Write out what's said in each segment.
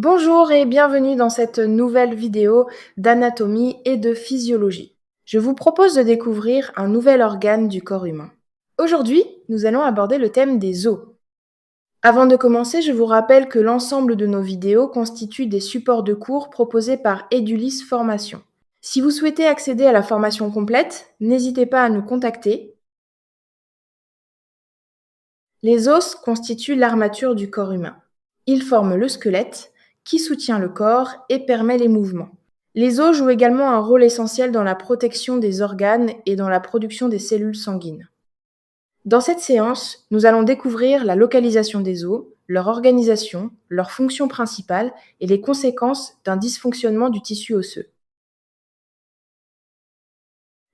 Bonjour et bienvenue dans cette nouvelle vidéo d'anatomie et de physiologie. Je vous propose de découvrir un nouvel organe du corps humain. Aujourd'hui, nous allons aborder le thème des os. Avant de commencer, je vous rappelle que l'ensemble de nos vidéos constituent des supports de cours proposés par Edulis Formation. Si vous souhaitez accéder à la formation complète, n'hésitez pas à nous contacter. Les os constituent l'armature du corps humain. Ils forment le squelette, qui soutient le corps et permet les mouvements. Les os jouent également un rôle essentiel dans la protection des organes et dans la production des cellules sanguines. Dans cette séance, nous allons découvrir la localisation des os, leur organisation, leurs fonctions principales et les conséquences d'un dysfonctionnement du tissu osseux.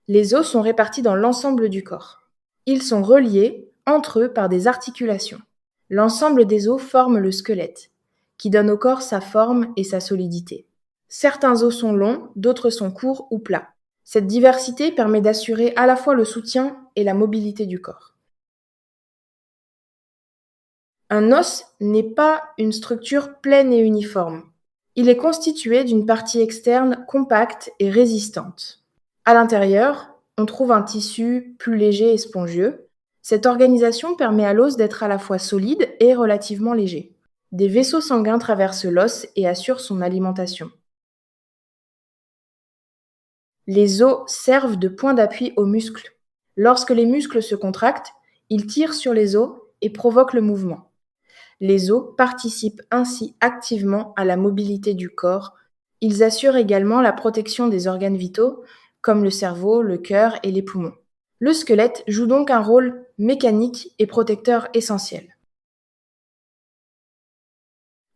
Les os sont répartis dans l'ensemble du corps. Ils sont reliés entre eux par des articulations. L'ensemble des os forme le squelette, qui donne au corps sa forme et sa solidité. Certains os sont longs, d'autres sont courts ou plats. Cette diversité permet d'assurer à la fois le soutien et la mobilité du corps. Un os n'est pas une structure pleine et uniforme. Il est constitué d'une partie externe compacte et résistante. À l'intérieur, on trouve un tissu plus léger et spongieux. Cette organisation permet à l'os d'être à la fois solide et relativement léger. Des vaisseaux sanguins traversent l'os et assurent son alimentation. Les os servent de point d'appui aux muscles. Lorsque les muscles se contractent, ils tirent sur les os et provoquent le mouvement. Les os participent ainsi activement à la mobilité du corps. Ils assurent également la protection des organes vitaux, comme le cerveau, le cœur et les poumons. Le squelette joue donc un rôle mécanique et protecteur essentiel.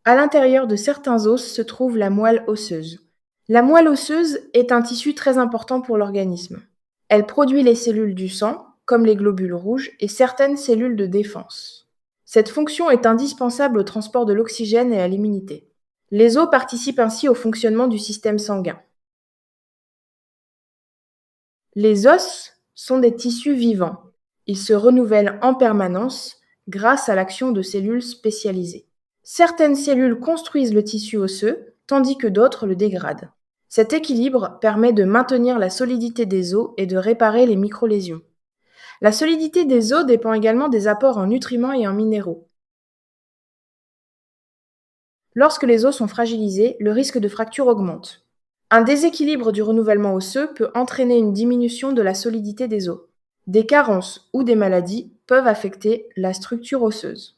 À l'intérieur de certains os se trouve la moelle osseuse. La moelle osseuse est un tissu très important pour l'organisme. Elle produit les cellules du sang, comme les globules rouges, et certaines cellules de défense. Cette fonction est indispensable au transport de l'oxygène et à l'immunité. Les os participent ainsi au fonctionnement du système sanguin. Les os sont des tissus vivants. Ils se renouvellent en permanence grâce à l'action de cellules spécialisées. Certaines cellules construisent le tissu osseux, tandis que d'autres le dégradent. Cet équilibre permet de maintenir la solidité des os et de réparer les microlésions. La solidité des os dépend également des apports en nutriments et en minéraux. Lorsque les os sont fragilisés, le risque de fracture augmente. Un déséquilibre du renouvellement osseux peut entraîner une diminution de la solidité des os. Des carences ou des maladies peuvent affecter la structure osseuse.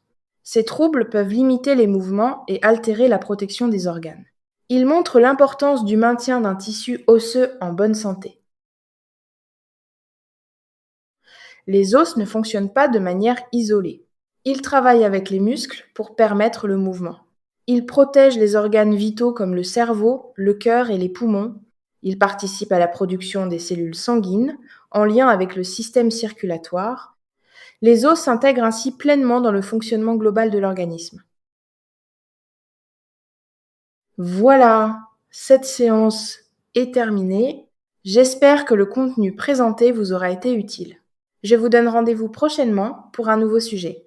Ces troubles peuvent limiter les mouvements et altérer la protection des organes. Ils montrent l'importance du maintien d'un tissu osseux en bonne santé. Les os ne fonctionnent pas de manière isolée. Ils travaillent avec les muscles pour permettre le mouvement. Ils protègent les organes vitaux comme le cerveau, le cœur et les poumons. Ils participent à la production des cellules sanguines en lien avec le système circulatoire. Les os s'intègrent ainsi pleinement dans le fonctionnement global de l'organisme. Voilà, cette séance est terminée. J'espère que le contenu présenté vous aura été utile. Je vous donne rendez-vous prochainement pour un nouveau sujet.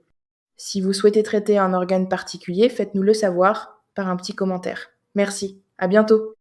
Si vous souhaitez traiter un organe particulier, faites-nous le savoir par un petit commentaire. Merci, à bientôt.